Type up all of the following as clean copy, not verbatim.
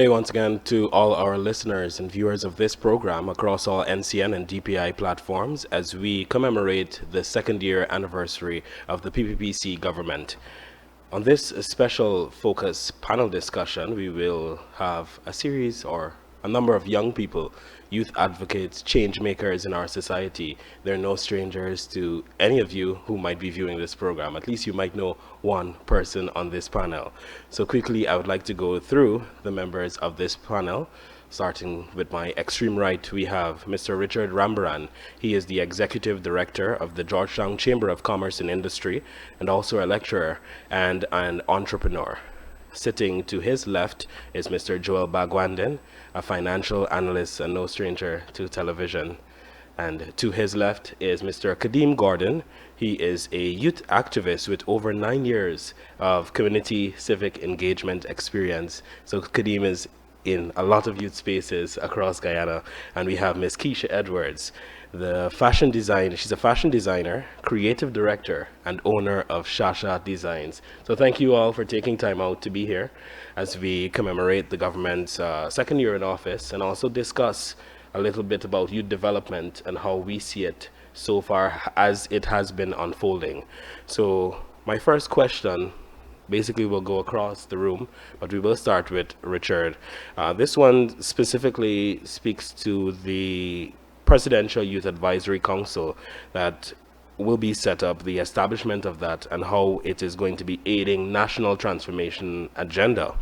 day once again to all our listeners and viewers of this program across all NCN and DPI platforms as we commemorate the second year anniversary of the PPPC government. On this special focus panel discussion, we will have a series or a number of young people, youth advocates, change makers in our society. They're no strangers to any of you who might be viewing this program. At least you might know one person on this panel. So quickly, I would like to go through the members of this panel. Starting with my extreme right, we have Mr. Richard Rambaran. He is the Executive Director of the Georgetown Chamber of Commerce and Industry and also a lecturer and an entrepreneur. Sitting to his left is Mr. Joel Bagwanden, a financial analyst and no stranger to television. And to his left is Mr. Kadeem Gordon. He is a youth activist with over 9 years of community civic engagement experience. So Kadeem is in a lot of youth spaces across Guyana. And we have Miss Keisha Edwards, she's a fashion designer, creative director, and owner of Shasha Designs. So thank you all for taking time out to be here as we commemorate the government's second year in office and also discuss a little bit about youth development and how we see it so far as it has been unfolding. So my first question basically will go across the room, but we will start with Richard. This one specifically speaks to the Presidential Youth Advisory Council that will be set up, the establishment of that, and how it is going to be aiding national transformation agenda.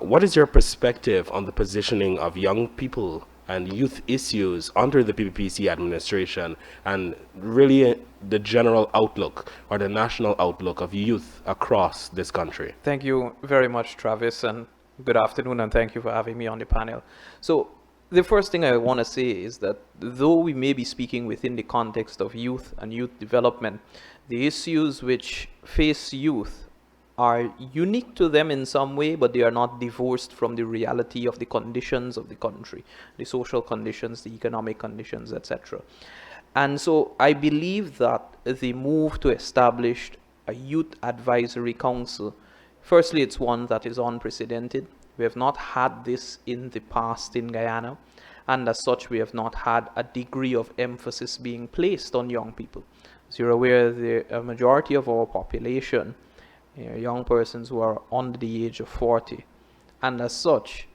What is your perspective on the positioning of young people and youth issues under the PPPC administration, and really the general outlook or the national outlook of youth across this country? Thank you very much, Travis, and good afternoon, and thank you for having me on the panel. So the first thing I want to say is that though we may be speaking within the context of youth and youth development, the issues which face youth are unique to them in some way, but they are not divorced from the reality of the conditions of the country, the social conditions, the economic conditions, etc. And so I believe that the move to establish a youth advisory council, firstly, it's one that is unprecedented. We have not had this in the past in Guyana, and as such, we have not had a degree of emphasis being placed on young people. As you're aware, the majority of our population, young persons who are under the age of 40, and as such,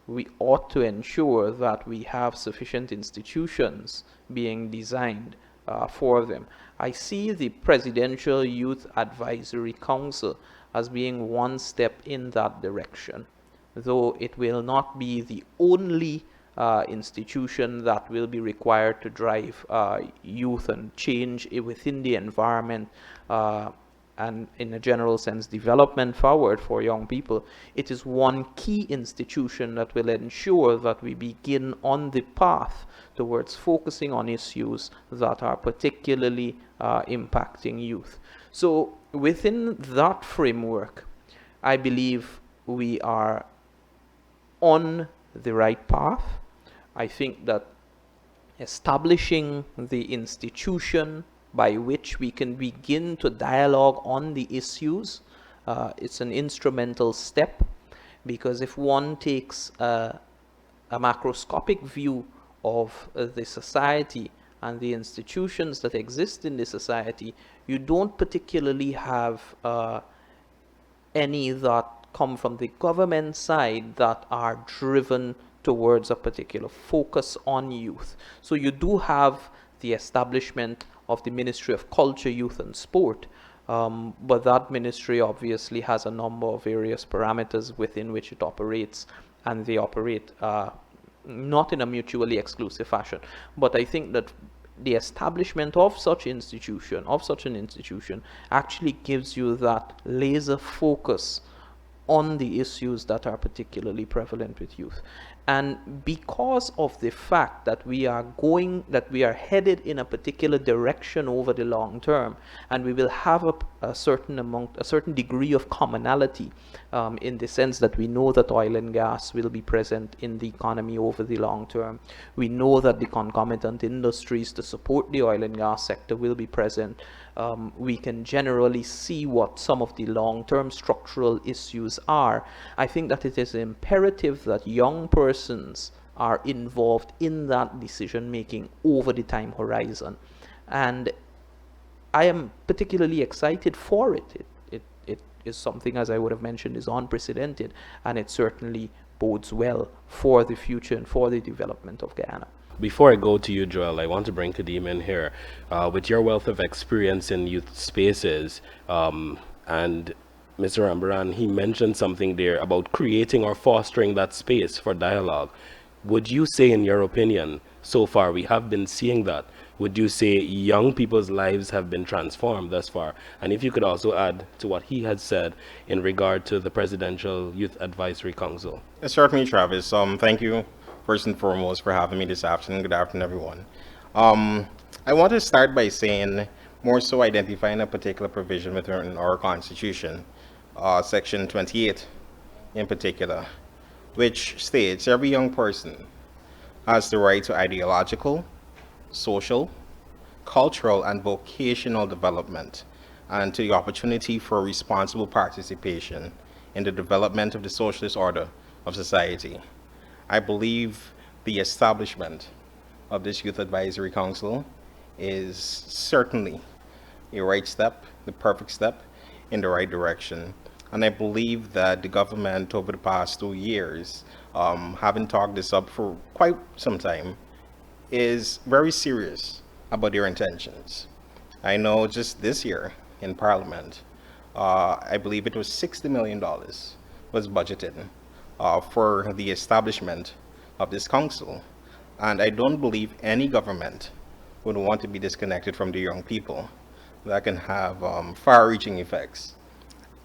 we ought to ensure that we have sufficient institutions being designed for them. I see the Presidential Youth Advisory Council as being one step in that direction, though it will not be the only institution that will be required to drive youth and change within the environment and in a general sense development forward for young people. It is one key institution that will ensure that we begin on the path towards focusing on issues that are particularly impacting youth. So within that framework, I believe we are on the right path. I think that establishing the institution by which we can begin to dialogue on the issues, it's an instrumental step, because if one takes a macroscopic view of the society and the institutions that exist in the society, you don't particularly have any that come from the government side that are driven towards a particular focus on youth. So you do have the establishment of the Ministry of Culture, Youth and Sport, but that ministry obviously has a number of various parameters within which it operates, and they operate not in a mutually exclusive fashion. But I think that the establishment of such an institution actually gives you that laser focus on the issues that are particularly prevalent with youth. And because of the fact that we are headed in a particular direction over the long term, and we will have a certain degree of commonality, in the sense that we know that oil and gas will be present in the economy over the long term. We know that the concomitant industries to support the oil and gas sector will be present. We can generally see what some of the long-term structural issues are. I think that it is imperative that young persons are involved in that decision making over the time horizon. And I am particularly excited for it. It is something, as I would have mentioned, is unprecedented, and it certainly bodes well for the future and for the development of Guyana. Before I go to you, Joel, I want to bring Kadeem in here. With your wealth of experience in youth spaces, and Mr. Rambaran, he mentioned something there about creating or fostering that space for dialogue. Would you say, in your opinion, so far we have been seeing that? Would you say young people's lives have been transformed thus far? And if you could also add to what he had said in regard to the Presidential Youth Advisory Council. Certainly, Travis. Thank you first and foremost for having me this afternoon. Good afternoon, everyone. I want to start by saying, more so identifying a particular provision within our Constitution, Section 28 in particular, which states every young person has the right to ideological, social, cultural, and vocational development, and to the opportunity for responsible participation in the development of the socialist order of society. I believe the establishment of this Youth Advisory Council is certainly a right step, the perfect step in the right direction. And I believe that the government over the past 2 years, having talked this up for quite some time, is very serious about their intentions. I know just this year in Parliament, I believe it was $60 million was budgeted for the establishment of this council. And I don't believe any government would want to be disconnected from the young people. That can have far-reaching effects.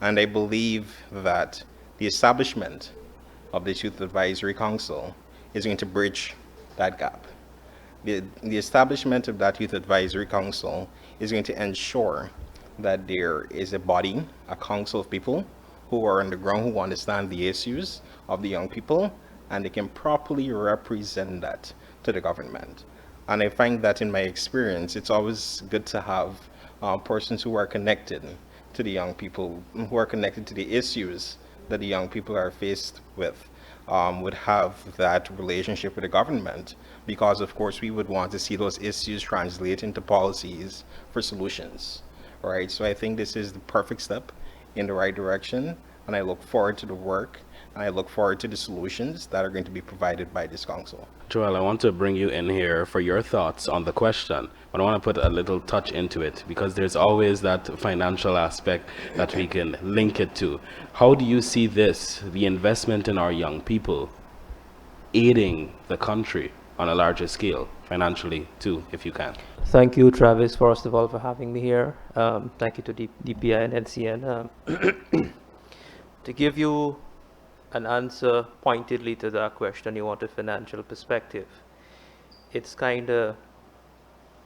And I believe that the establishment of this Youth Advisory Council is going to bridge that gap. The establishment of that Youth Advisory Council is going to ensure that there is a body, a council of people who are on the ground, who understand the issues of the young people, and they can properly represent that to the government. And I find that in my experience, it's always good to have persons who are connected to the young people, who are connected to the issues that the young people are faced with, would have that relationship with the government, because of course we would want to see those issues translate into policies for solutions, right? So I think this is the perfect step in the right direction, and I look forward to the work, and I look forward to the solutions that are going to be provided by this council. Joel, I want to bring you in here for your thoughts on the question, but I want to put a little touch into it because there's always that financial aspect that we can link it to. How do you see this, the investment in our young people, aiding the country on a larger scale, financially too, if you can? Thank you, Travis, first of all, for having me here. Thank you to DPI and NCN. To give you an answer pointedly to that question, you want a financial perspective. It's kind of,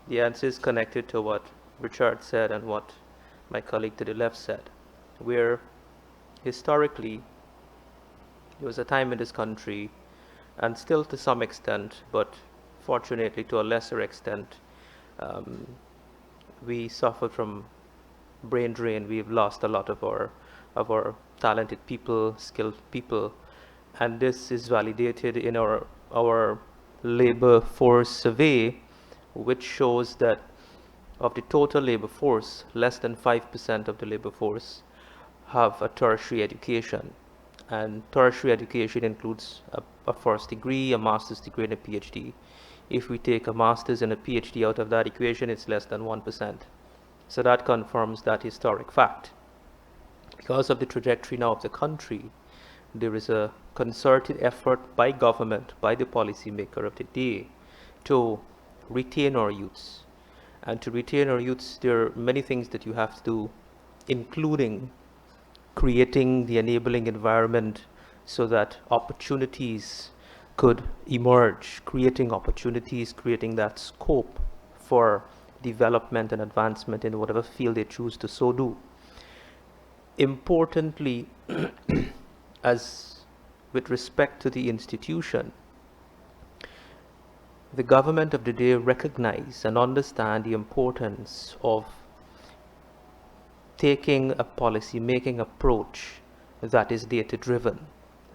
the answer is connected to what Richard said and what my colleague to the left said, where historically there was a time in this country, and still to some extent, but fortunately to a lesser extent, we suffered from brain drain. We've lost a lot of our talented people, skilled people, and this is validated in our labor force survey, which shows that of the total labor force, less than 5% of the labor force have a tertiary education, and tertiary education includes a first degree, a master's degree, and a PhD. If we take a master's and a PhD out of that equation, it's less than 1%. So that confirms that historic fact. Because of the trajectory now of the country, there is a concerted effort by government, by the policymaker of the day, to retain our youths. And to retain our youths, there are many things that you have to do, including creating the enabling environment so that opportunities could emerge, creating opportunities, creating that scope for development and advancement in whatever field they choose to so do. Importantly, as with respect to the institution, the government of the day recognize and understand the importance of taking a policy-making approach that is data-driven,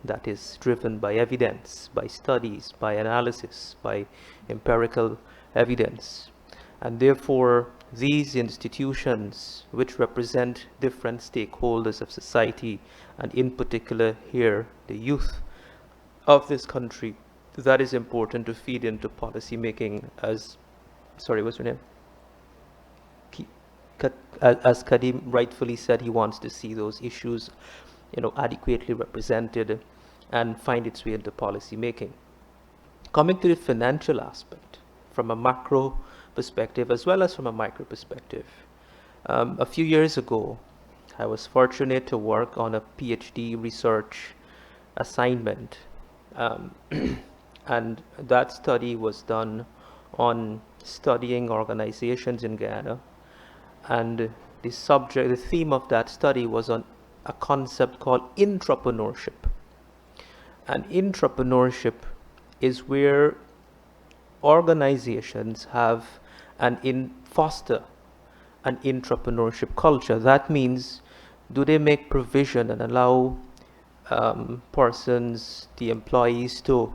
that is driven by evidence, by studies, by analysis, by empirical evidence. And therefore, these institutions, which represent different stakeholders of society, and in particular here, the youth of this country, that is important to feed into policy making as, sorry, what's your name? As Kadim rightfully said, he wants to see those issues, adequately represented and find its way into policy making. Coming to the financial aspect, from a macro perspective as well as from a micro perspective. A few years ago, I was fortunate to work on a PhD research assignment, and that study was done on studying organizations in Guyana, and the theme of that study was on a concept called intrapreneurship. And intrapreneurship is where organizations have foster an intrapreneurship culture. That means, do they make provision and allow persons, the employees, to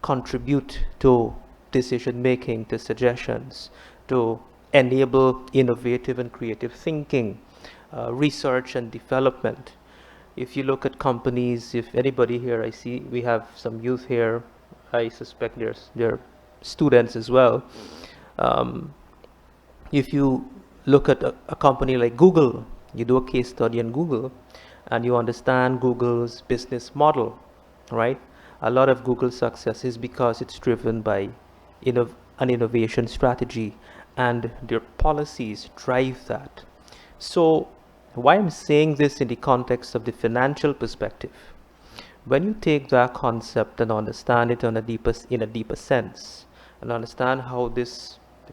contribute to decision making, to suggestions, to enable innovative and creative thinking, research and development. If you look at companies, if anybody here, I see we have some youth here, I suspect they're students as well. If you look at a company like Google, you do a case study on Google and you understand Google's business model, right? A lot of Google's success is because it's driven by an innovation strategy, and their policies drive that. So why I'm saying this in the context of the financial perspective, when you take that concept and understand it in a deeper sense, and understand how the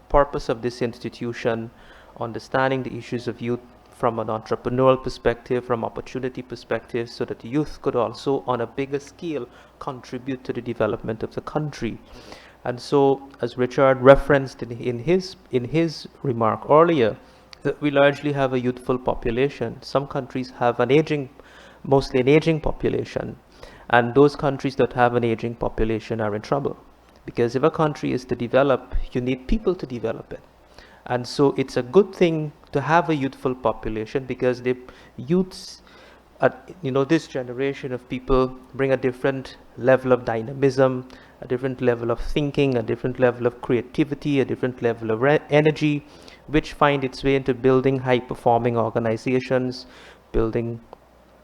purpose of this institution, understanding the issues of youth from an entrepreneurial perspective, from opportunity perspective, so that youth could also on a bigger scale contribute to the development of the country. And so, as Richard referenced in his remark earlier, that we largely have a youthful population. Some countries have mostly an aging population, and those countries that have an aging population are in trouble, because if a country is to develop, you need people to develop it. And so it's a good thing to have a youthful population, because the youths, this generation of people bring a different level of dynamism, a different level of thinking, a different level of creativity, a different level of energy, which find its way into building high-performing organizations,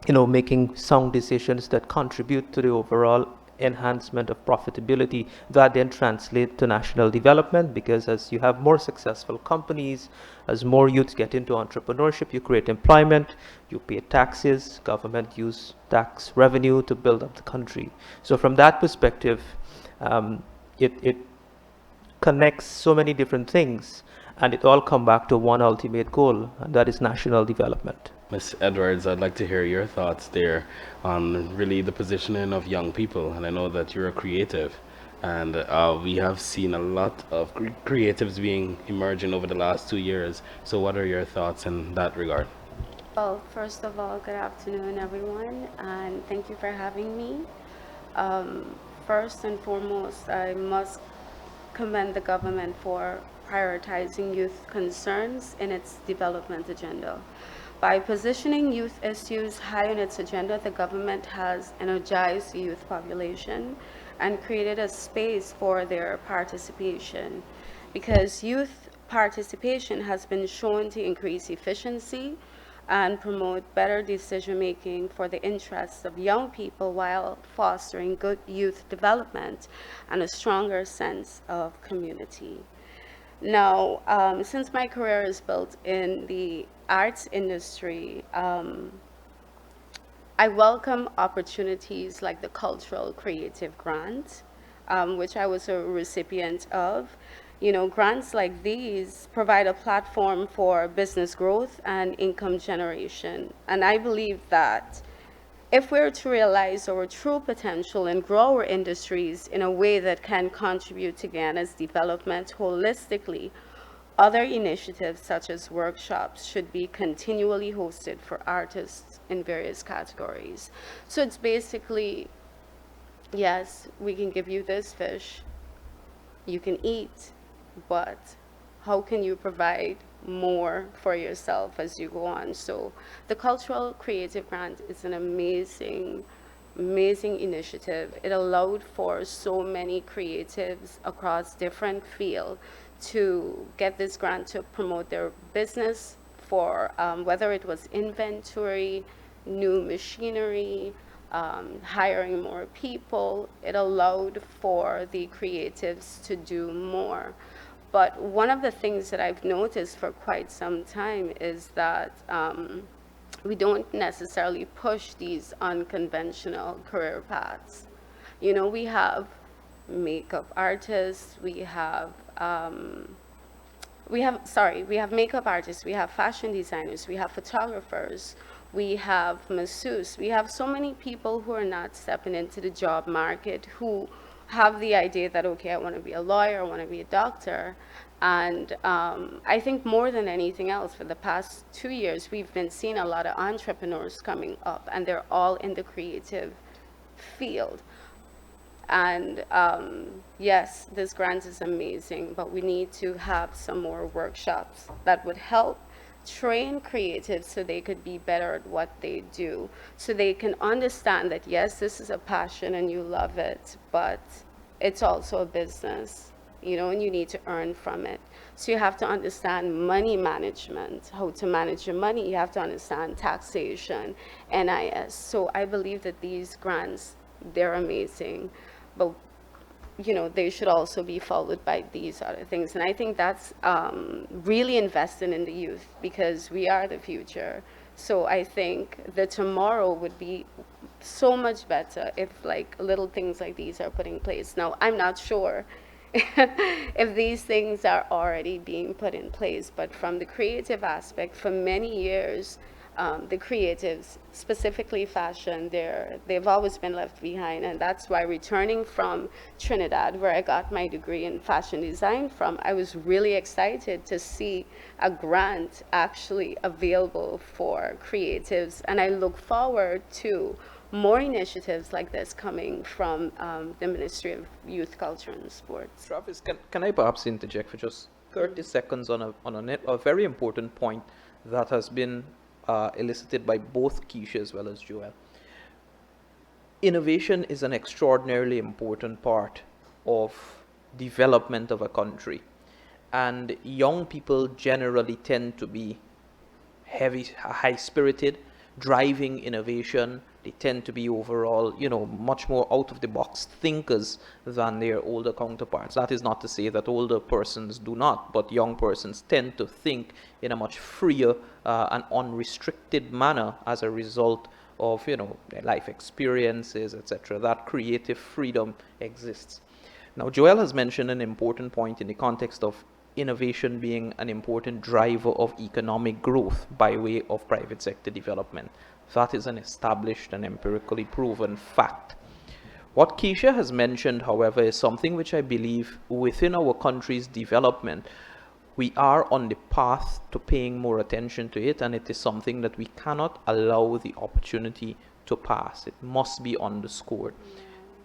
making sound decisions that contribute to the overall enhancement of profitability, that then translate to national development, because as you have more successful companies, as more youths get into entrepreneurship, you create employment, you pay taxes, government use tax revenue to build up the country. So from that perspective, it connects so many different things, and it all come back to one ultimate goal, and that is national development. Ms. Edwards, I'd like to hear your thoughts there on really the positioning of young people. And I know that you're a creative, and we have seen a lot of creatives emerging over the last 2 years. So what are your thoughts in that regard? Well, first of all, good afternoon, everyone, and thank you for having me. First and foremost, I must commend the government for prioritizing youth concerns in its development agenda. By positioning youth issues high on its agenda, the government has energized the youth population and created a space for their participation, because youth participation has been shown to increase efficiency and promote better decision-making for the interests of young people, while fostering good youth development and a stronger sense of community. Now, since my career is built in the arts industry, I welcome opportunities like the Cultural Creative Grant, which I was a recipient of. You know, grants like these provide a platform for business growth and income generation. And I believe that if we're to realize our true potential and grow our industries in a way that can contribute to Ghana's development holistically, other initiatives such as workshops should be continually hosted for artists in various categories. So it's basically, yes, we can give you this fish, you can eat, but how can you provide more for yourself as you go on? So the Cultural Creative Grant is an amazing, amazing initiative. It allowed for so many creatives across different fields to get this grant to promote their business for whether it was inventory, new machinery, hiring more people. It allowed for the creatives to do more. But one of the things that I've noticed for quite some time is that we don't necessarily push these unconventional career paths. You know, we have makeup artists, we have makeup artists, we have fashion designers, we have photographers, we have masseuses, we have so many people who are not stepping into the job market, who have the idea that, okay, I want to be a lawyer, I want to be a doctor. And I think more than anything else, for the past 2 years, we've been seeing a lot of entrepreneurs coming up, and they're all in the creative field. And yes, this grant is amazing, but we need to have some more workshops that would help train creatives so they could be better at what they do, so they can understand that, yes, this is a passion and you love it, but it's also a business, you know, and you need to earn from it. So you have to understand money management, how to manage your money. You have to understand taxation, NIS. So I believe that these grants, they're amazing, but you know, they should also be followed by these other things. And I think that's really investing in the youth, because we are the future. So I think the tomorrow would be so much better if like little things like these are put in place. Now, I'm not sure if these things are already being put in place, but from the creative aspect, for many years, the creatives, specifically fashion, they've always been left behind. And that's why, returning from Trinidad, where I got my degree in fashion design from, I was really excited to see a grant actually available for creatives. And I look forward to more initiatives like this coming from the Ministry of Youth, Culture and Sports. Travis, can I perhaps interject for just 30 seconds on a very important point that has been elicited by both Keisha as well as Joel. Innovation is an extraordinarily important part of development of a country, and young people generally tend to be high-spirited, driving innovation. They tend to be overall, you know, much more out-of-the-box thinkers than their older counterparts. That is not to say that older persons do not, but young persons tend to think in a much freer and unrestricted manner as a result of, you know, their life experiences, etc. That creative freedom exists. Now, Joel has mentioned an important point in the context of innovation being an important driver of economic growth by way of private sector development. That is an established and empirically proven fact. What Keisha has mentioned, however, is something which I believe within our country's development, we are on the path to paying more attention to it, and it is something that we cannot allow the opportunity to pass. It must be underscored.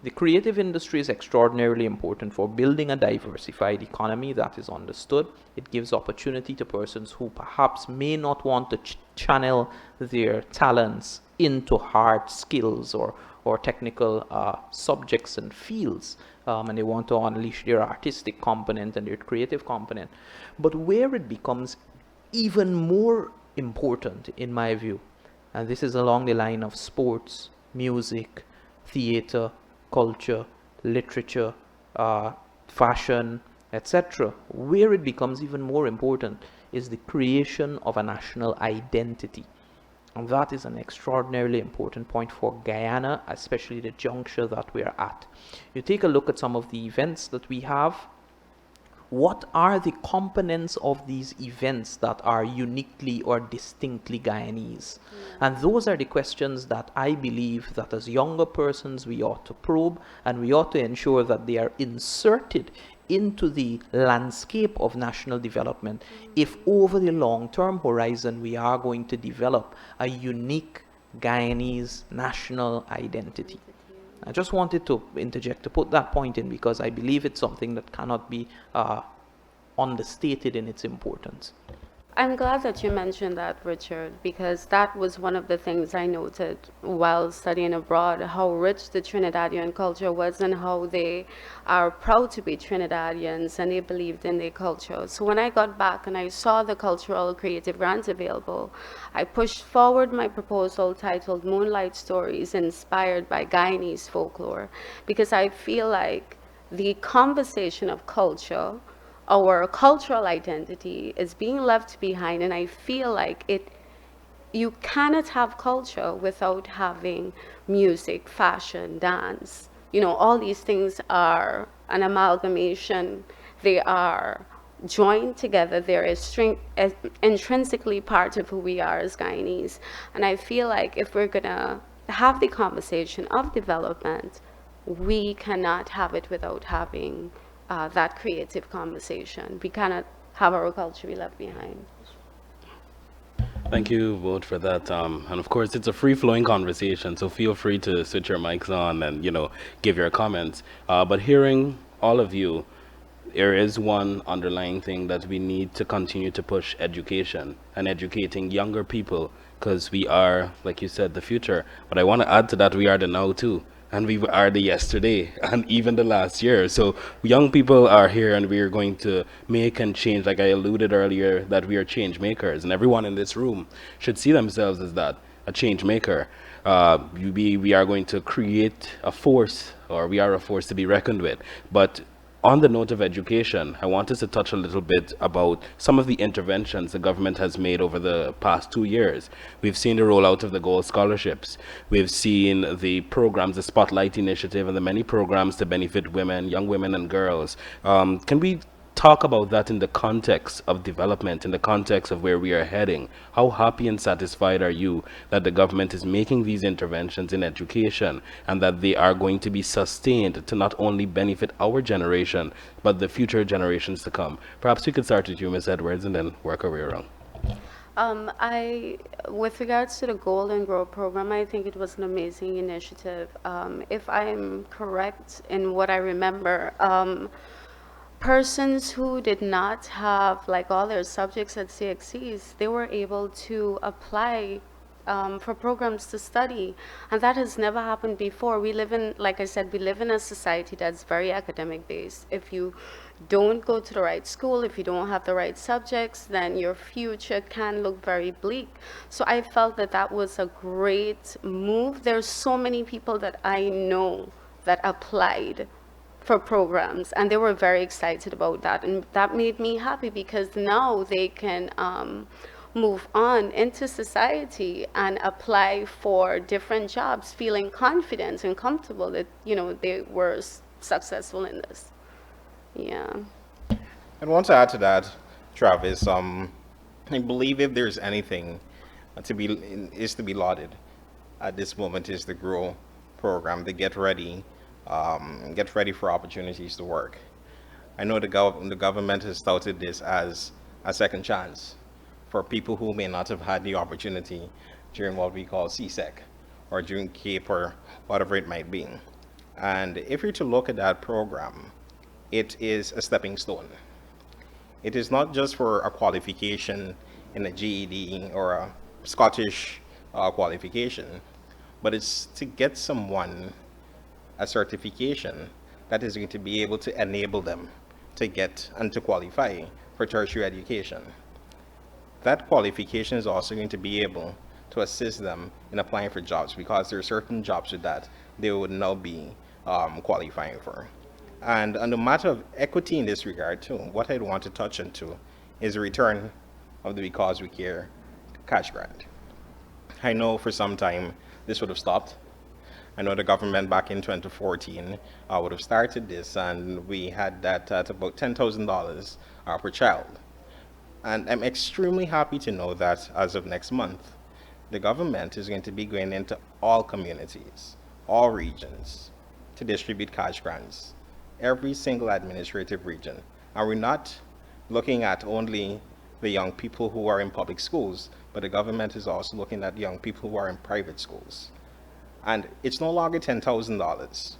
The creative industry is extraordinarily important for building a diversified economy. That is understood. It gives opportunity to persons who perhaps may not want to channel their talents into hard skills or technical subjects and fields, and they want to unleash their artistic component and their creative component. But where it becomes even more important, in my view, and this is along the line of sports, music, theater, culture, literature, fashion, etc., where it becomes even more important is the creation of a national identity. And that is an extraordinarily important point for Guyana, especially the juncture that we are at. You take a look at some of the events that we have. What are the components of these events that are uniquely or distinctly Guyanese? And those are the questions that I believe that as younger persons we ought to probe, and we ought to ensure that they are inserted into the landscape of national development if over the long-term horizon we are going to develop a unique Guyanese national identity. I just wanted to interject to put that point in because I believe it's something that cannot be understated in its importance. I'm glad that you mentioned that, Richard, because that was one of the things I noted while studying abroad, how rich the Trinidadian culture was and how they are proud to be Trinidadians and they believed in their culture. So when I got back and I saw the cultural creative grants available, I pushed forward my proposal titled Moonlight Stories Inspired by Guyanese Folklore, because I feel like the conversation of culture, our cultural identity, is being left behind, and I feel like you cannot have culture without having music, fashion, dance. You know, all these things are an amalgamation. They are joined together. They're intrinsically part of who we are as Guyanese. And I feel like if we're gonna have the conversation of development, we cannot have it without having that creative conversation. We cannot have our culture be left behind. Thank you both for that. And of course, it's a free-flowing conversation, so feel free to switch your mics on and, give your comments. But hearing all of you, there is one underlying thing that we need to continue to push: education and educating younger people, because we are, like you said, the future. But I want to add to that, we are the now too. And we are the yesterday and even the last year. So young people are here and we are going to make and change. Like I alluded earlier, that we are change makers, and everyone in this room should see themselves as that, a change maker. We are going to create a force, or we are a force to be reckoned with. But on the note of education, I want us to touch a little bit about some of the interventions the government has made over the past 2 years. We've seen the rollout of the Gold Scholarships. We've seen the programs, the Spotlight Initiative, and the many programs to benefit women, young women and girls. Can we talk about that in the context of development, in the context of where we are heading? How happy and satisfied are you that the government is making these interventions in education and that they are going to be sustained to not only benefit our generation, but the future generations to come? Perhaps we could start with you, Ms. Edwards, and then work our way around. With regards to the Golden Grow program, I think it was an amazing initiative. If I'm correct in what I remember, persons who did not have like all their subjects at CXCs, they were able to apply for programs to study, and that has never happened before. We live in, like I said, we live in a society that's very academic based. If you don't go to the right school, if you don't have the right subjects, then your future can look very bleak. So I felt that that was a great move. There's so many people that I know that applied for programs, and they were very excited about that, and that made me happy because now they can move on into society and apply for different jobs, feeling confident and comfortable that they were successful in this. Yeah. I want to add to that, Travis. I believe if there's anything to be lauded at this moment is the GROW program, the Get Ready for opportunities to work. I know the government has touted this as a second chance for people who may not have had the opportunity during what we call CSEC or during CAPE or whatever it might be. And if you're to look at that program, it is a stepping stone. It is not just for a qualification in a GED or a Scottish qualification, but it's to get someone a certification that is going to be able to enable them to get and to qualify for tertiary education. That qualification is also going to be able to assist them in applying for jobs, because there are certain jobs with that they would now be qualifying for. And on the matter of equity in this regard too, what I'd want to touch into is the return of the Because We Care cash grant. I know for some time this would have stopped. I know the government back in 2014 would have started this, and we had that at about $10,000 per child. And I'm extremely happy to know that as of next month, the government is going to be going into all communities, all regions, to distribute cash grants, every single administrative region. And we're not looking at only the young people who are in public schools, but the government is also looking at young people who are in private schools. And it's no longer $10,000.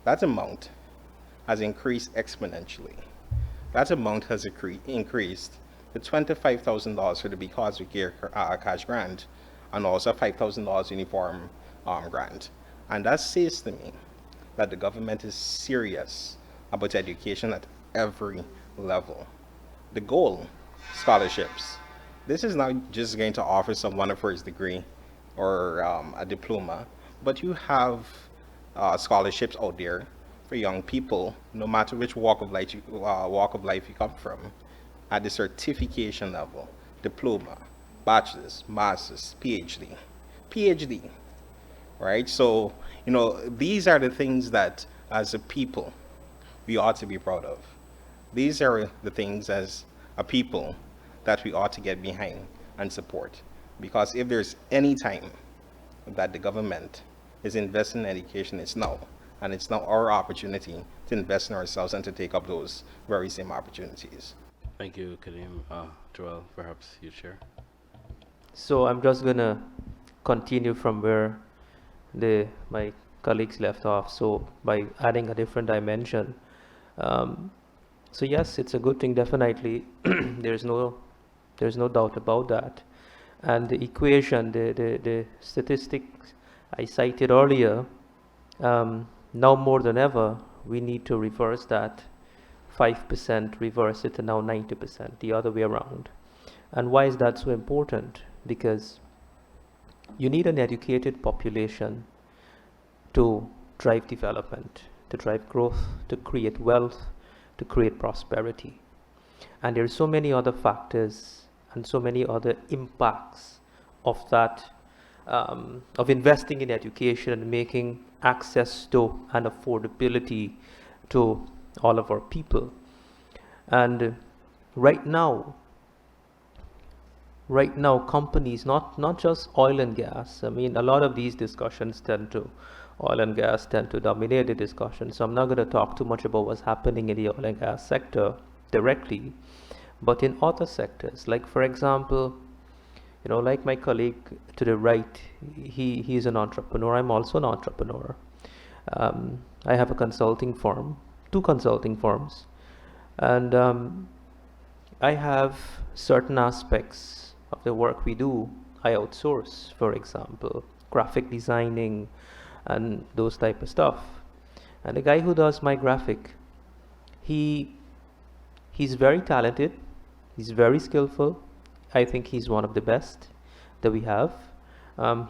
That amount has increased exponentially. That amount has increased to $25,000 for the Because We Care cash grant, and also $5,000 uniform grant. And that says to me that the government is serious about education at every level. The goal, scholarships. This is not just going to offer someone a first degree or a diploma, but you have scholarships out there for young people, no matter which walk of life you come from, at the certification level, diploma, bachelor's, master's, PhD, right? So, these are the things that as a people we ought to be proud of. These are the things as a people that we ought to get behind and support. Because if there's any time that the government is investing in education, it's now. And it's now our opportunity to invest in ourselves and to take up those very same opportunities. Thank you, Kadeem. Joel, perhaps you share. So I'm just gonna continue from where my colleagues left off. So by adding a different dimension. So yes, it's a good thing, definitely. There's no doubt about that. And the equation, the statistics I cited earlier, now more than ever, we need to reverse that. 5% reverse it to now 90%, the other way around. And why is that so important? Because you need an educated population to drive development, to drive growth, to create wealth, to create prosperity. And there are so many other factors and so many other impacts of that, of investing in education and making access to and affordability to all of our people. And right now companies, not just oil and gas, I mean, a lot of these discussions oil and gas tend to dominate the discussion, so I'm not going to talk too much about what's happening in the oil and gas sector directly, but in other sectors, like for example, like my colleague to the right, he's an entrepreneur. I'm also an entrepreneur. I have a consulting firm, 2 consulting firms, and I have certain aspects of the work we do I outsource, for example, graphic designing and those type of stuff. And the guy who does my graphic, he's very talented, he's very skillful. I think he's one of the best that we have.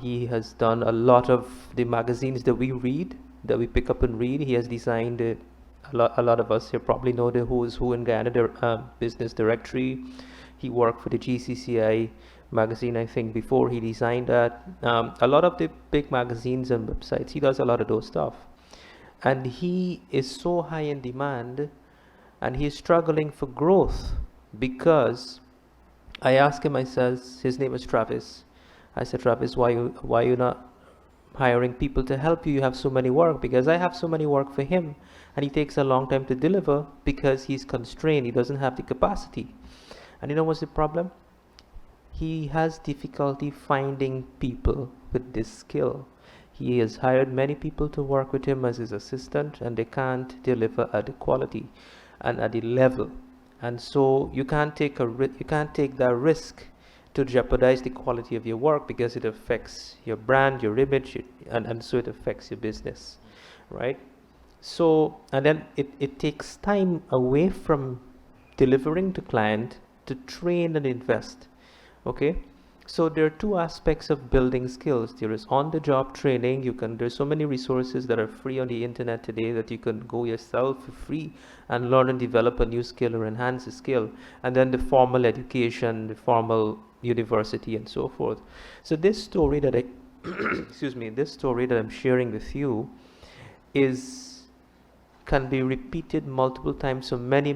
He has done a lot of the magazines that we read, that we pick up and read. He has designed a lot of us here probably know the who's who in Ghana business directory. He worked for the GCCI magazine, I think, before he designed that. A lot of the big magazines and websites, he does a lot of those stuff. And he is so high in demand, and he's struggling for growth, because I asked him, I says, his name is Travis. I said, Travis, why you not hiring people to help you? You have so many work. Because I have so many work for him, and he takes a long time to deliver because he's constrained. He doesn't have the capacity. And you know what's the problem? He has difficulty finding people with this skill. He has hired many people to work with him as his assistant, and they can't deliver at the quality and at the level. And so you can't take that risk to jeopardize the quality of your work, because it affects your brand, your image, and so it affects your business, right? So, and then it takes time away from delivering to client to train and invest. Okay, so there are 2 aspects of building skills. There is on-the-job training. There's so many resources that are free on the internet today that you can go yourself for free and learn and develop a new skill or enhance a skill. And then the formal education, the formal university and so forth. So this story that I, excuse me, this story that I'm sharing with you can be repeated multiple times for many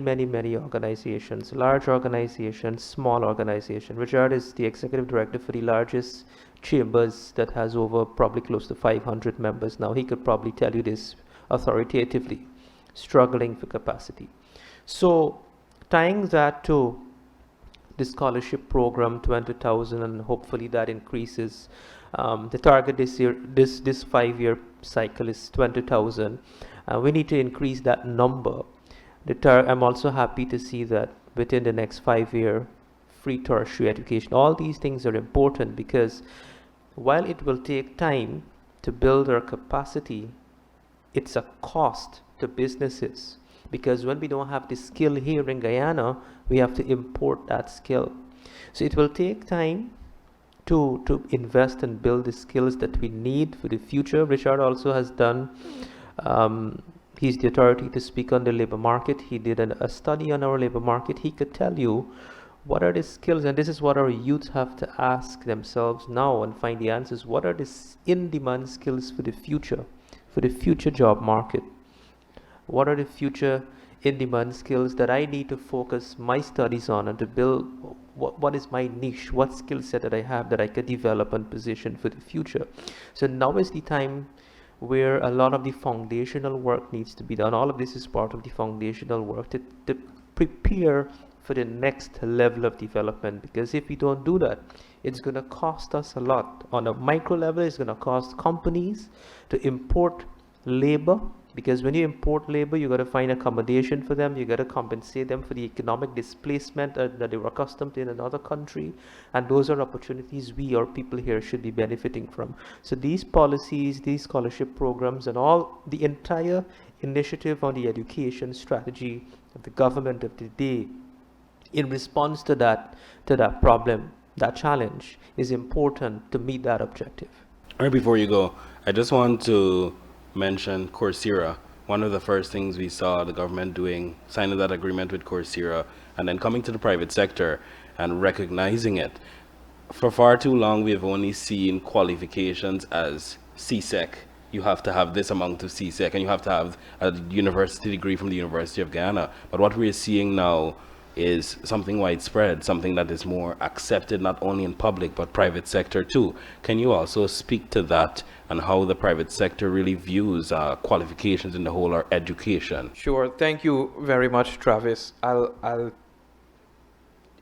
organizations, large organizations, small organizations. Richard is the executive director for the largest chambers that has over probably close to 500 members now. He could probably tell you this authoritatively, struggling for capacity. So tying that to the scholarship program, 20,000, and hopefully that increases. The target this year, this 5-year cycle is 20,000. We need to increase that number. I'm also happy to see that within the next 5-year, free tertiary education. All these things are important because while it will take time to build our capacity, it's a cost to businesses. Because when we don't have the skill here in Guyana, we have to import that skill. So it will take time to invest and build the skills that we need for the future. Richard also has done, he's the authority to speak on the labor market. He did a study on our labor market. He could tell you what are the skills, and this is what our youth have to ask themselves now and find the answers. What are the in-demand skills for the future job market? What are the future in-demand skills that I need to focus my studies on and to build? What is my niche? What skill set that I have that I could develop and position for the future? So now is the time where a lot of the foundational work needs to be done. All of this is part of the foundational work to prepare for the next level of development, because if we don't do that, it's going to cost us a lot. On a micro level, it's going to cost companies to import labor, because when you import labor, you got to find accommodation for them, you got to compensate them for the economic displacement that they were accustomed to in another country, and those are opportunities we or people here should be benefiting from. So these policies, these scholarship programs, and all the entire initiative on the education strategy of the government of the day in response to that problem, that challenge, is important to meet that objective. Right before you go, I just want to mention Coursera. One of the first things we saw the government doing, signing that agreement with Coursera, and then coming to the private sector and recognizing it. For far too long, we have only seen qualifications as CSEC. You have to have this amount of CSEC, and you have to have a university degree from the University of Guyana. But what we're seeing now is something widespread, something that is more accepted not only in public but private sector too. Can you also speak to that and how the private sector really views qualifications in the whole or education? Sure. Thank you very much, Travis. I'll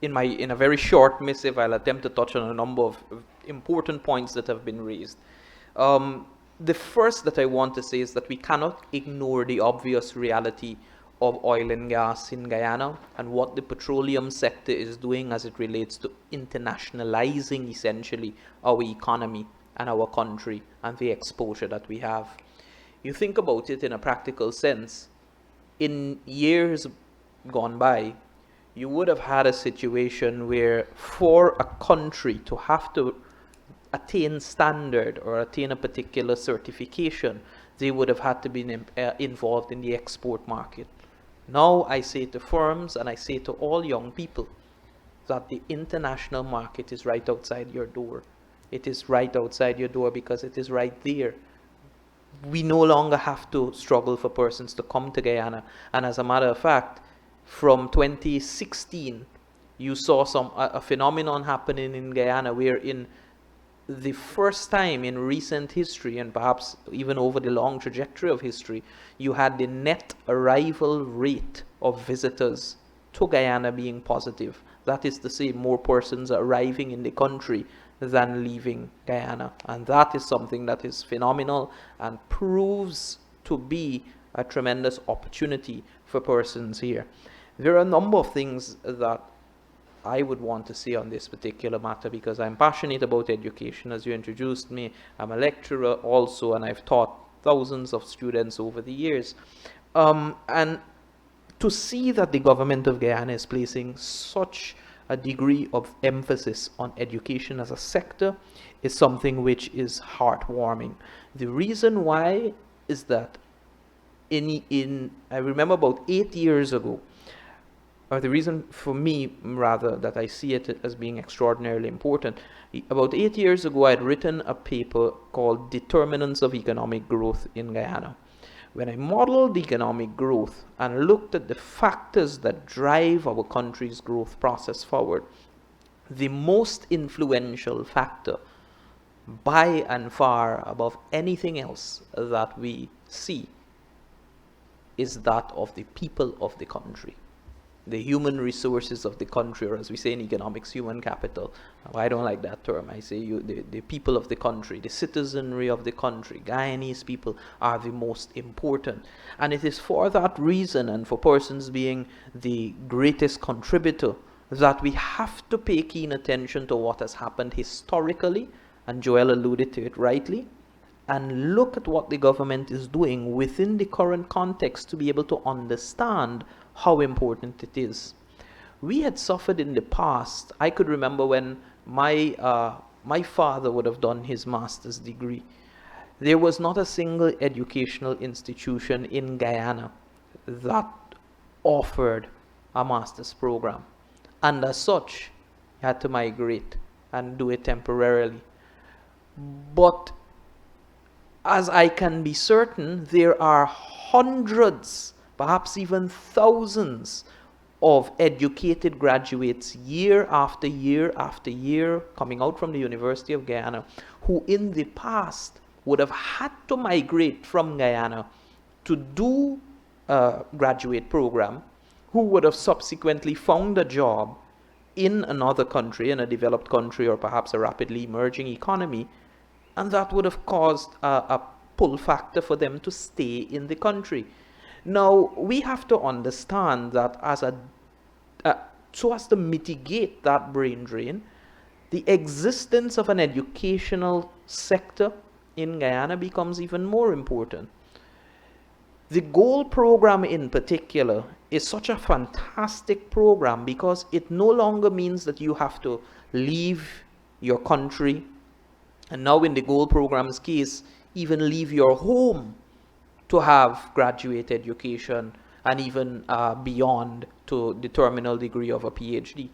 in a very short missive, I'll attempt to touch on a number of important points that have been raised. The first that I want to say is that we cannot ignore the obvious reality of oil and gas in Guyana and what the petroleum sector is doing as it relates to internationalizing essentially our economy and our country and the exposure that we have. You think about it in a practical sense. In years gone by, you would have had a situation where for a country to have to attain standard or attain a particular certification, they would have had to be involved in the export market. Now I say to firms and I say to all young people that the international market is right outside your door. It is right outside your door because it is right there. We no longer have to struggle for persons to come to Guyana. And as a matter of fact, from 2016, you saw a phenomenon happening in Guyana where in the first time in recent history, and perhaps even over the long trajectory of history, you had the net arrival rate of visitors to Guyana being positive. That is to say, more persons arriving in the country than leaving Guyana. And that is something that is phenomenal and proves to be a tremendous opportunity for persons here. There are a number of things that I would want to say on this particular matter because I'm passionate about education. As you introduced me, I'm a lecturer also, and I've taught thousands of students over the years. And to see that the government of Guyana is placing such a degree of emphasis on education as a sector is something which is heartwarming. The reason why is that I remember about 8 years ago, or the reason for me, rather, that I see it as being extraordinarily important. About 8 years ago, I had written a paper called Determinants of Economic Growth in Guyana. When I modeled economic growth and looked at the factors that drive our country's growth process forward, the most influential factor, by and far above anything else that we see, is that of the people of the country. The human resources of the country, or as we say in economics, human capital. I don't like that term. I say the people of the country, the citizenry of the country, Guyanese people are the most important. And it is for that reason, and for persons being the greatest contributor, that we have to pay keen attention to what has happened historically, and Joel alluded to it rightly, and look at what the government is doing within the current context to be able to understand how important it is. We had suffered in the past. I could remember when my father would have done his master's degree. There was not a single educational institution in Guyana that offered a master's program. And as such, you had to migrate and do it temporarily. But as I can be certain, there are hundreds, perhaps even thousands of educated graduates year after year after year coming out from the University of Guyana who in the past would have had to migrate from Guyana to do a graduate program, who would have subsequently found a job in another country, in a developed country or perhaps a rapidly emerging economy, and that would have caused a pull factor for them to stay in the country. Now, we have to understand that so as to mitigate that brain drain, the existence of an educational sector in Guyana becomes even more important. The GOAL program in particular is such a fantastic program because it no longer means that you have to leave your country, and now in the GOAL program's case, even leave your home to have graduate education and even beyond to the terminal degree of a PhD.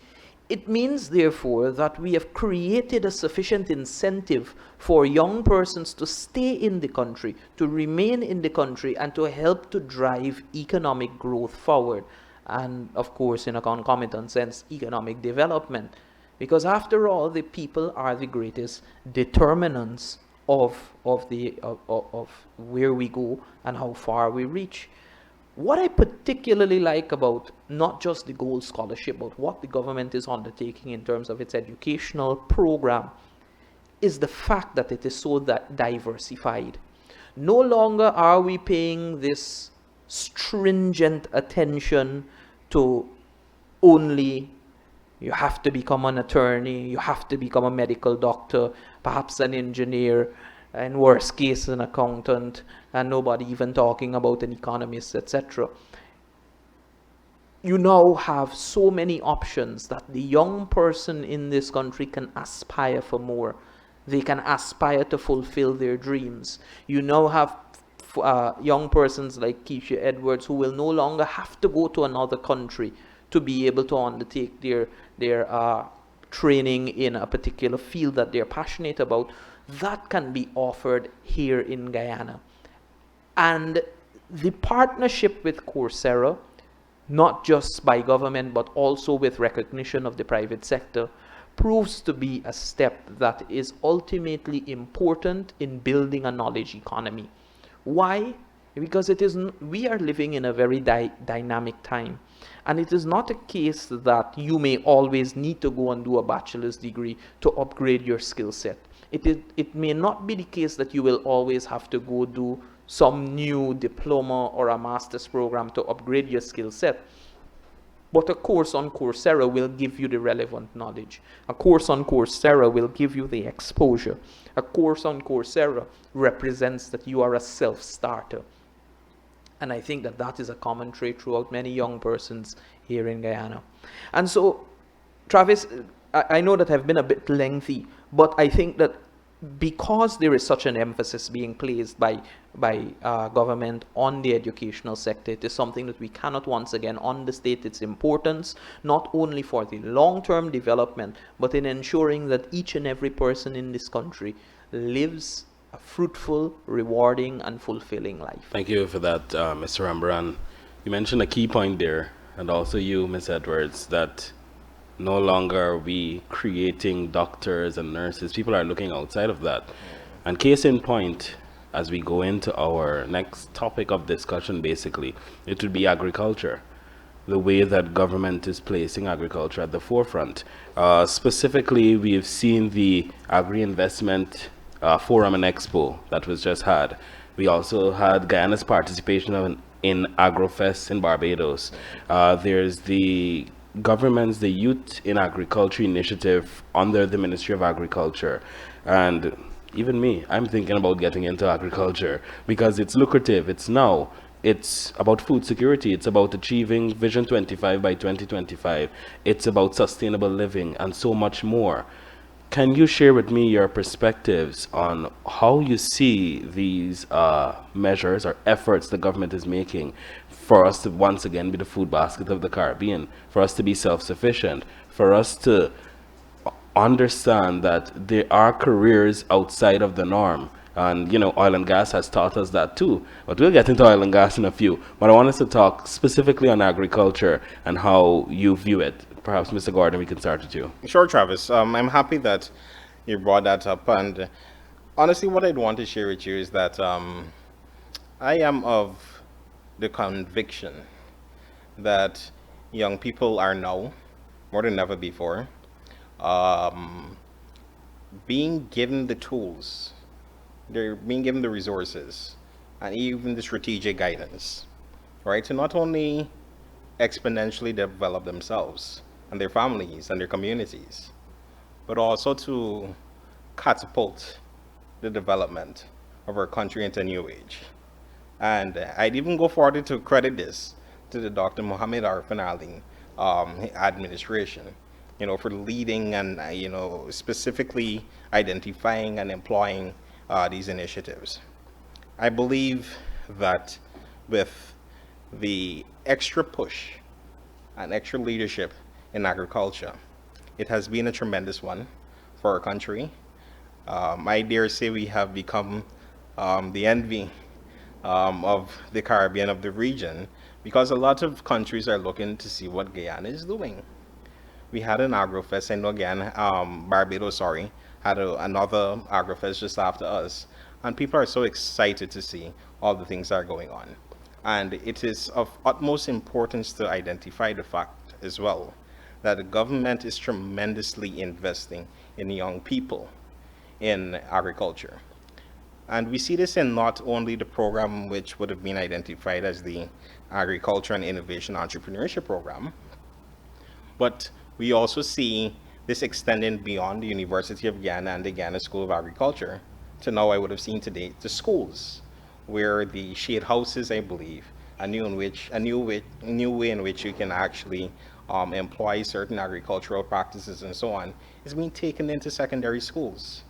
It means, therefore, that we have created a sufficient incentive for young persons to stay in the country, to remain in the country, and to help to drive economic growth forward. And, of course, in a concomitant sense, economic development. Because, after all, the people are the greatest determinants of where we go and how far we reach. What I particularly like about not just the GOAL scholarship, but what the government is undertaking in terms of its educational program, is the fact that it is so diversified. No longer are we paying this stringent attention to only you have to become an attorney, you have to become a medical doctor, perhaps an engineer, in worst case an accountant, and nobody even talking about an economist, etc. You now have so many options that the young person in this country can aspire for more. They can aspire to fulfill their dreams. You now have young persons like Keisha Edwards who will no longer have to go to another country to be able to undertake their training in a particular field that they're passionate about. That can be offered here in Guyana. And the partnership with Coursera, not just by government, but also with recognition of the private sector, proves to be a step that is ultimately important in building a knowledge economy. Why? Because we are living in a very dynamic time. And it is not a case that you may always need to go and do a bachelor's degree to upgrade your skill set. It may not be the case that you will always have to go do some new diploma or a master's program to upgrade your skill set. But a course on Coursera will give you the relevant knowledge. A course on Coursera will give you the exposure. A course on Coursera represents that you are a self-starter. And I think that that is a common trait throughout many young persons here in Guyana. And so, Travis, I know that I've been a bit lengthy, but I think that because there is such an emphasis being placed by government on the educational sector, it is something that we cannot once again understate its importance, not only for the long-term development, but in ensuring that each and every person in this country lives a fruitful, rewarding, and fulfilling life. Thank you for that, Mr. Rembrandt. You mentioned a key point there, and also you, Ms. Edwards, that no longer are we creating doctors and nurses. People are looking outside of that. And case in point, as we go into our next topic of discussion, basically, it would be agriculture. The way that government is placing agriculture at the forefront. Specifically, we have seen the Agri-Investment Forum and Expo that was just had. We also had Guyana's participation in AgroFest in Barbados. There's the the Youth in Agriculture initiative under the Ministry of Agriculture. And even me, I'm thinking about getting into agriculture because it's lucrative. It's about food security. It's about achieving Vision 25 by 2025. It's about sustainable living and so much more. Can you share with me your perspectives on how you see these measures or efforts the government is making for us to once again be the food basket of the Caribbean, for us to be self-sufficient, for us to understand that there are careers outside of the norm? And, oil and gas has taught us that too. But we'll get into oil and gas in a few. But I want us to talk specifically on agriculture and how you view it. Perhaps, Mr. Gordon, we can start with you. Sure, Travis. I'm happy that you brought that up. And honestly, what I'd want to share with you is that I am of the conviction that young people are now, more than ever before, being given the tools, they're being given the resources, and even the strategic guidance, right, to not only exponentially develop themselves and their families and their communities, but also to catapult the development of our country into a new age. And I'd even go further to credit this to the Dr. Mohammed Arfan Ali administration, for leading and, specifically identifying and employing these initiatives. I believe that with the extra push and extra leadership in agriculture, it has been a tremendous one for our country. I dare say we have become the envy of the Caribbean, of the region, because a lot of countries are looking to see what Guyana is doing. We had an AgroFest, and again, Barbados, had another AgroFest just after us. And people are so excited to see all the things that are going on. And it is of utmost importance to identify the fact as well that the government is tremendously investing in young people in agriculture. And we see this in not only the program which would have been identified as the Agriculture and Innovation Entrepreneurship Program, but we also see this extending beyond the University of Guyana and the Guyana School of Agriculture to now I would have seen today the schools, where the shade houses, I believe, a new way in which you can actually employ certain agricultural practices and so on, is being taken into secondary schools.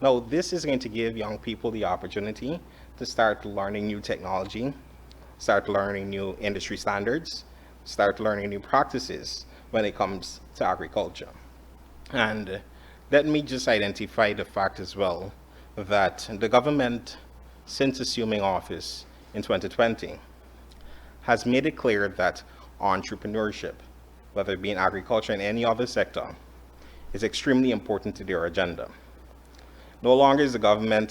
Now, this is going to give young people the opportunity to start learning new technology, start learning new industry standards, start learning new practices when it comes to agriculture. And let me just identify the fact as well that the government, since assuming office in 2020, has made it clear that entrepreneurship, whether it be in agriculture and any other sector, is extremely important to their agenda. No longer is a government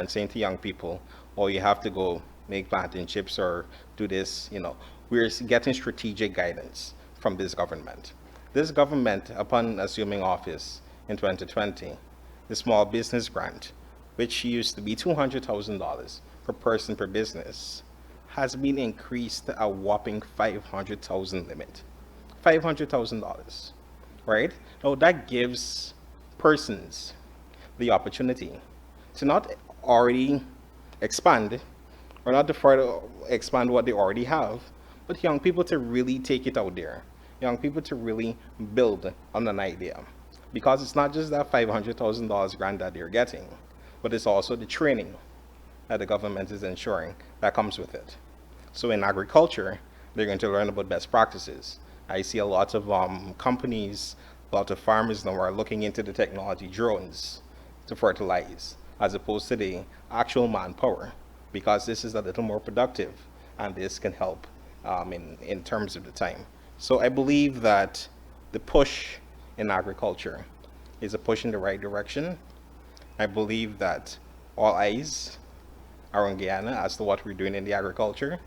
saying to young people, oh, you have to go make plantain chips or do this, We're getting strategic guidance from this government. This government, upon assuming office in 2020, the small business grant, which used to be $200,000 per person per business, has been increased to a whopping $500,000 limit. $500,000, right? Now that gives persons the opportunity to not already expand or not to further expand what they already have, but young people to really take it out there. Young people to really build on an idea. Because it's not just that $500,000 grant that they're getting, but it's also the training that the government is ensuring that comes with it. So in agriculture, they're going to learn about best practices. I see a lot of companies, a lot of farmers now are looking into the technology drones to fertilize, as opposed to the actual manpower, because this is a little more productive, and this can help in terms of the time. So I believe that the push in agriculture is a push in the right direction. I believe that all eyes are on Guyana as to what we're doing in the agriculture.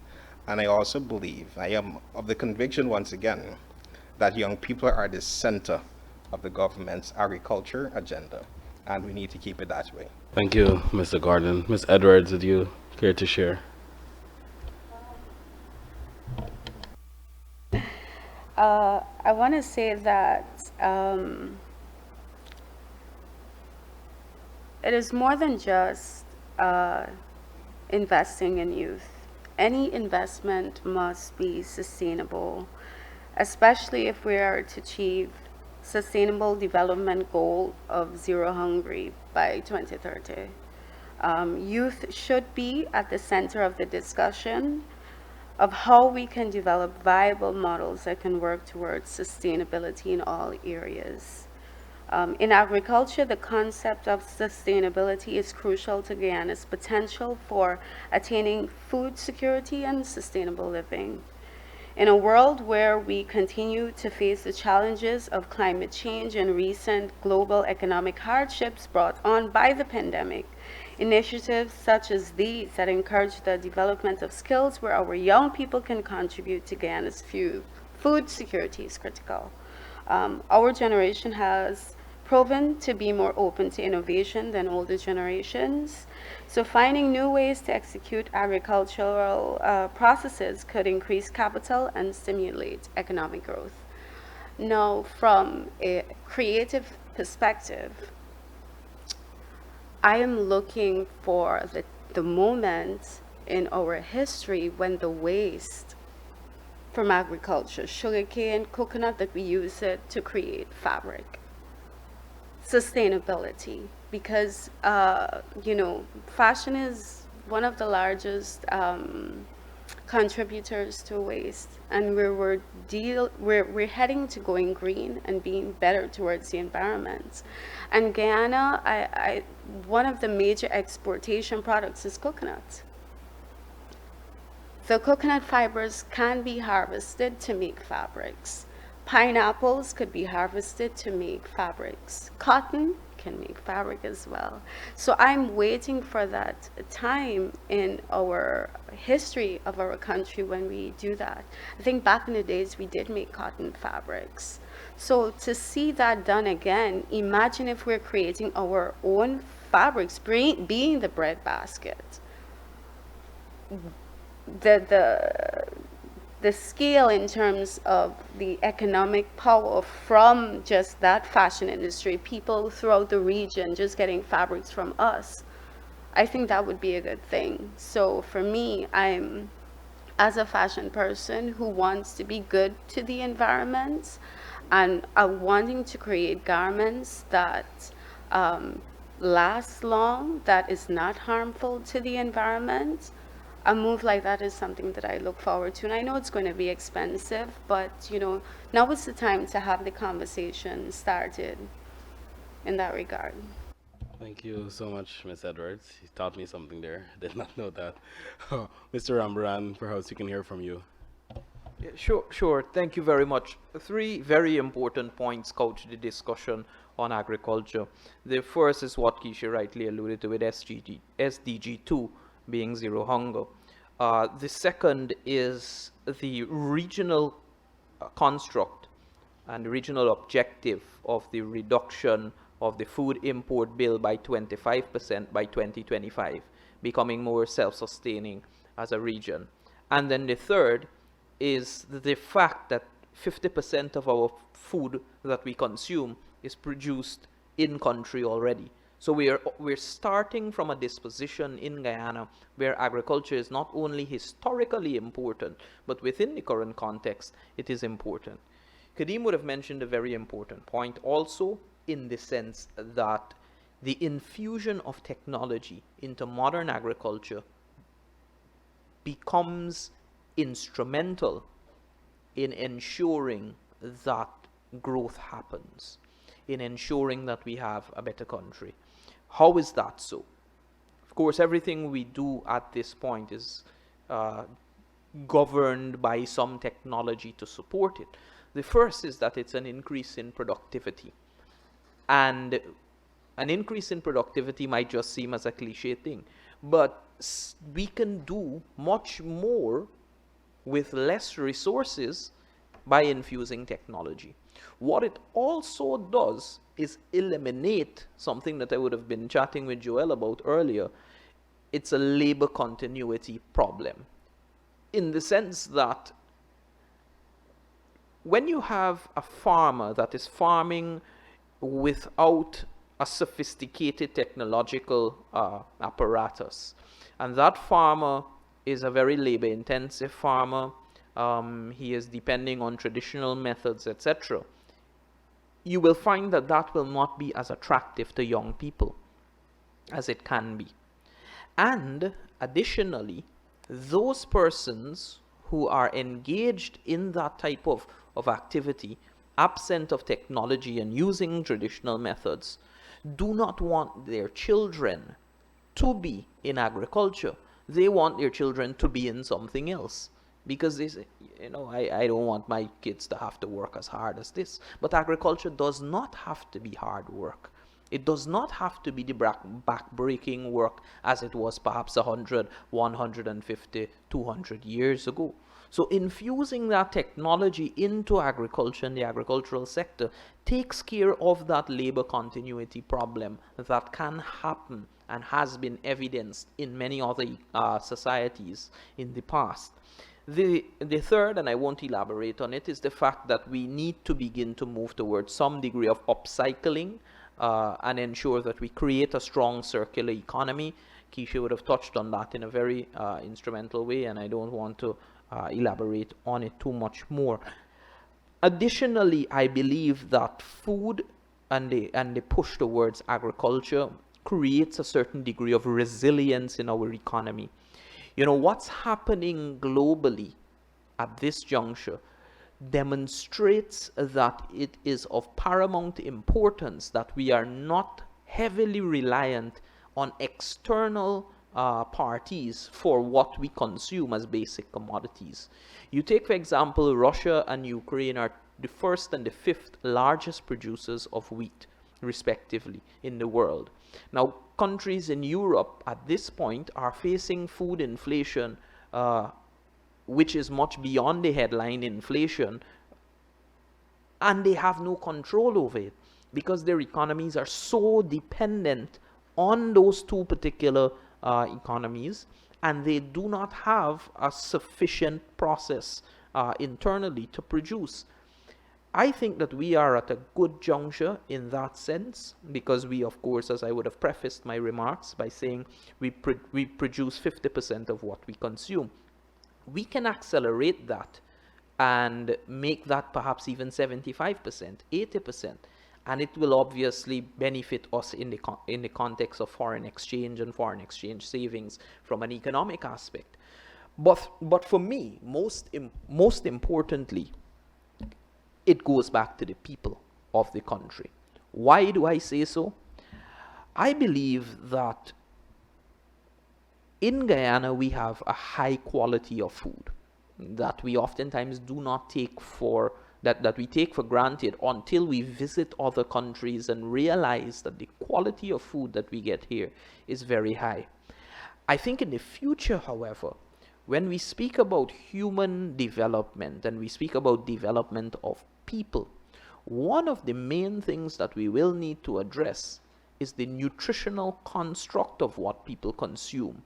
And I also believe, I am of the conviction once again, that young people are the center of the government's agriculture agenda, and we need to keep it that way. Thank you, Mr. Gordon. Ms. Edwards, would you care to share? I want to say that it is more than just investing in youth. Any investment must be sustainable, especially if we are to achieve sustainable development goal of zero hungry by 2030. Youth should be at the center of the discussion of how we can develop viable models that can work towards sustainability in all areas. In agriculture, the concept of sustainability is crucial to Guyana's potential for attaining food security and sustainable living. In a world where we continue to face the challenges of climate change and recent global economic hardships brought on by the pandemic, initiatives such as these that encourage the development of skills where our young people can contribute to Guyana's food security is critical. Our generation has proven to be more open to innovation than older generations. So finding new ways to execute agricultural processes could increase capital and stimulate economic growth. Now, from a creative perspective, I am looking for the moment in our history when the waste from agriculture, sugarcane, coconut, that we use it to create fabric. Sustainability, because fashion is one of the largest contributors to waste, and we're heading to going green and being better towards the environment. And Guyana, one of the major exportation products is coconut. The coconut fibers can be harvested to make fabrics. Pineapples could be harvested to make fabrics. Cotton can make fabric as well. So I'm waiting for that time in our history of our country when we do that. I think back in the days we did make cotton fabrics. So to see that done again, imagine if we're creating our own fabrics, being the breadbasket. The scale in terms of the economic power from just that fashion industry, people throughout the region just getting fabrics from us, I think that would be a good thing. So for me, I'm, as a fashion person who wants to be good to the environment and wanting to create garments that last long, that is not harmful to the environment, a move like that is something that I look forward to. And I know it's going to be expensive, but now is the time to have the conversation started in that regard. Thank you so much, Ms. Edwards. You taught me something there. Did not know that. Mr. Rambaran, perhaps we can hear from you. Yeah, sure. Thank you very much. Three very important points couch the discussion on agriculture. The first is what Keisha rightly alluded to with SDG 2, being zero hunger. The second is the regional construct and regional objective of the reduction of the food import bill by 25% by 2025, becoming more self-sustaining as a region. And then the third is the fact that 50% of our food that we consume is produced in country already. So we're starting from a disposition in Guyana where agriculture is not only historically important, but within the current context, it is important. Kadeem would have mentioned a very important point also, in the sense that the infusion of technology into modern agriculture becomes instrumental in ensuring that growth happens, in ensuring that we have a better country. How is that so? Of course, everything we do at this point is governed by some technology to support it. The first is that it's an increase in productivity. And an increase in productivity might just seem as a cliche thing, but we can do much more with less resources by infusing technology. What it also does is eliminate something that I would have been chatting with Joel about earlier. It's a labor continuity problem, in the sense that when you have a farmer that is farming without a sophisticated technological apparatus, and that farmer is a very labor intensive farmer, he is depending on traditional methods, etc., you will find that that will not be as attractive to young people as it can be. And additionally, those persons who are engaged in that type of activity, absent of technology and using traditional methods, do not want their children to be in agriculture. They want their children to be in something else. Because they say, I don't want my kids to have to work as hard as this. But agriculture does not have to be hard work. It does not have to be the back-breaking work as it was perhaps 100, 150, 200 years ago. So infusing that technology into agriculture and the agricultural sector takes care of that labor continuity problem that can happen and has been evidenced in many other societies in the past. The third, and I won't elaborate on it, is the fact that we need to begin to move towards some degree of upcycling and ensure that we create a strong circular economy. Keisha would have touched on that in a very instrumental way, and I don't want to elaborate on it too much more. Additionally, I believe that food and the push towards agriculture creates a certain degree of resilience in our economy. What's happening globally at this juncture demonstrates that it is of paramount importance that we are not heavily reliant on external parties for what we consume as basic commodities. You take, for example, Russia and Ukraine are the first and the fifth largest producers of wheat, respectively, in the world. Now, countries in Europe at this point are facing food inflation, which is much beyond the headline inflation, and they have no control over it because their economies are so dependent on those two particular economies, and they do not have a sufficient process internally to produce. I think that we are at a good juncture in that sense because we, of course, as I would have prefaced my remarks by saying we produce 50% of what we consume. We can accelerate that and make that perhaps even 75%, 80%. And it will obviously benefit us in the context of foreign exchange and foreign exchange savings from an economic aspect. But for me, most importantly, it goes back to the people of the country. Why do I say so? I believe that in Guyana we have a high quality of food that we oftentimes do not take for that we take for granted until we visit other countries and realize that the quality of food that we get here is very high. I think in the future, however, when we speak about human development and we speak about development of people, one of the main things that we will need to address is the nutritional construct of what people consume.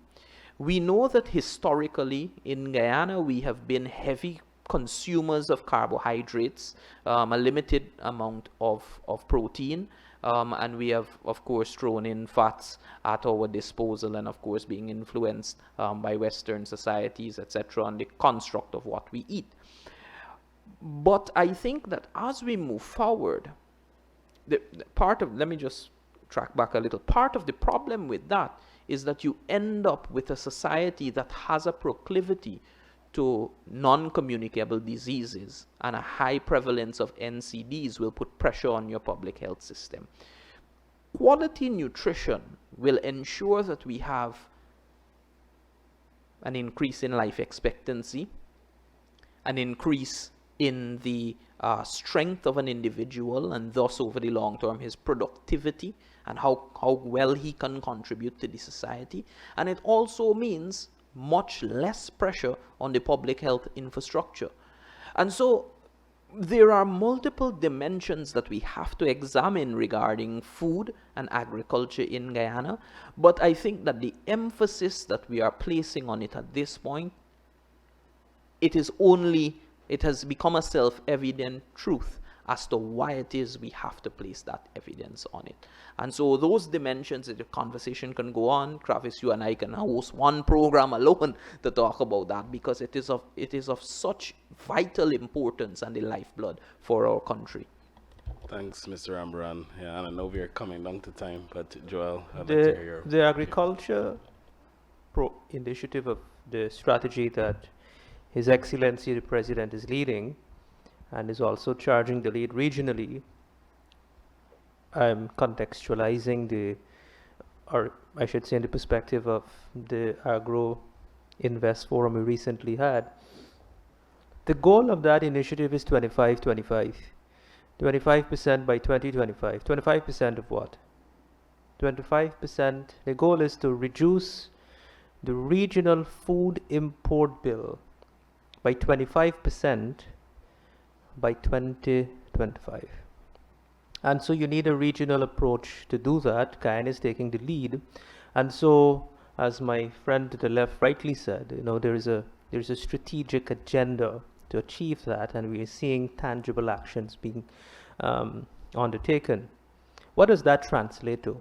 We know that historically in Guyana we have been heavy consumers of carbohydrates, a limited amount of protein, and we have of course thrown in fats at our disposal and of course being influenced by Western societies, etc., on the construct of what we eat. But I think that as we move forward, let me just track back a little. Part of the problem with that is that you end up with a society that has a proclivity to non-communicable diseases, and a high prevalence of NCDs will put pressure on your public health system. Quality nutrition will ensure that we have an increase in life expectancy, an increase in the strength of an individual, and thus over the long term his productivity and how well he can contribute to the society. And it also means much less pressure on the public health infrastructure. And so there are multiple dimensions that we have to examine regarding food and agriculture in Guyana, but I think that the emphasis that we are placing on it at this point, it has become a self-evident truth as to why it is we have to place that evidence on it. And so those dimensions, the conversation can go on. Travis, you and I can host one program alone to talk about that, because it is of such vital importance and the lifeblood for our country. Thanks, Mr. Ambaran. Yeah, and I know we are coming down to time, but Joel, I'd like to hear your... The agriculture initiative of the strategy that His Excellency the President is leading, and is also charging the lead regionally. I'm contextualizing or I should say in the perspective of the Agro Invest Forum we recently had. The goal of that initiative is 25-25. 25% by 2025. 25% of what? 25%. The goal is to reduce the regional food import bill by 25% by 2025. And so you need a regional approach to do that. Guyana is taking the lead. And so, as my friend to the left rightly said, there's a strategic agenda to achieve that, and we are seeing tangible actions being undertaken. What does that translate to?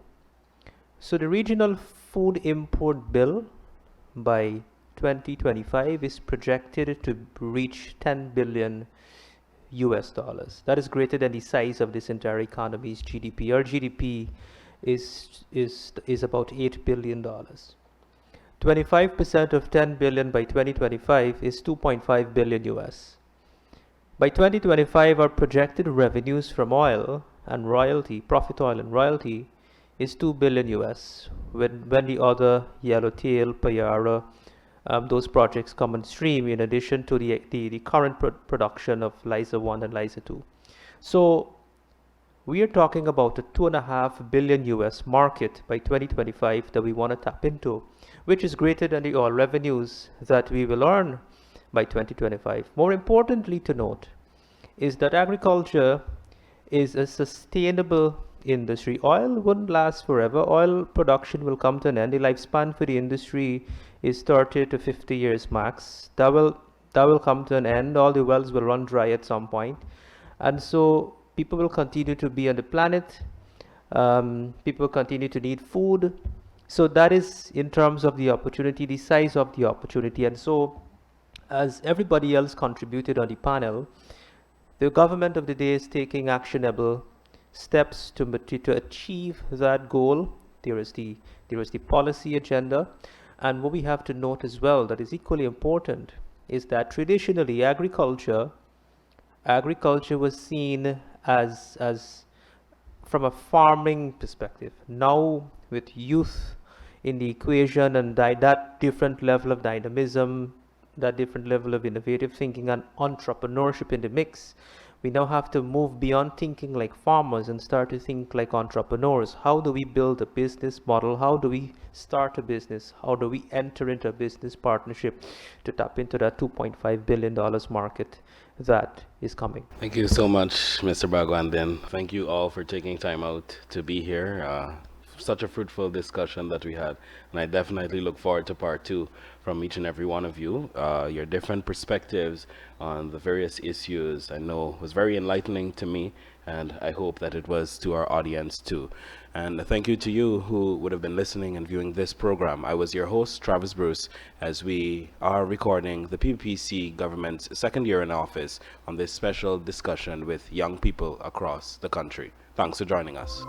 So the regional food import bill by 2025 is projected to reach $10 billion. That is greater than the size of this entire economy's GDP. Our GDP is about $8 billion. 25% of 10 billion by 2025 is 2.5 billion US. By 2025, our projected revenues from oil and royalty, profit oil and royalty, is 2 billion US. When the other Yellowtail, Payara, those projects come on stream, in addition to the current production of Liza 1 and Liza 2. So we are talking about a $2.5 billion US market by 2025 that we want to tap into, which is greater than the oil revenues that we will earn by 2025. More importantly to note is that agriculture is a sustainable industry. Oil wouldn't last forever. Oil production will come to an end. The lifespan for the industry is 30 to 50 years max. That will come to an end. All the wells will run dry at some point. And so people will continue to be on the planet. People continue to need food. So that is, in terms of the opportunity, the size of the opportunity. And so, as everybody else contributed on the panel, the government of the day is taking actionable steps to achieve that goal. There is the policy agenda. And what we have to note as well that is equally important is that traditionally agriculture was seen as from a farming perspective. Now, with youth in the equation and that different level of dynamism, that different level of innovative thinking and entrepreneurship in the mix, we now have to move beyond thinking like farmers and start to think like entrepreneurs. How do we build a business model? How do we start a business? How do we enter into a business partnership to tap into that $2.5 billion market that is coming? Thank you so much, Mr. Bagwan. Then thank you all for taking time out to be here. such a fruitful discussion that we had, and I definitely look forward to part two from each and every one of you. Your different perspectives on the various issues, I know, was very enlightening to me, and I hope that it was to our audience too. And thank you to you who would have been listening and viewing this program. I was your host, Travis Bruce, as we are recording the PPPC government's second year in office on this special discussion with young people across the country. Thanks for joining us.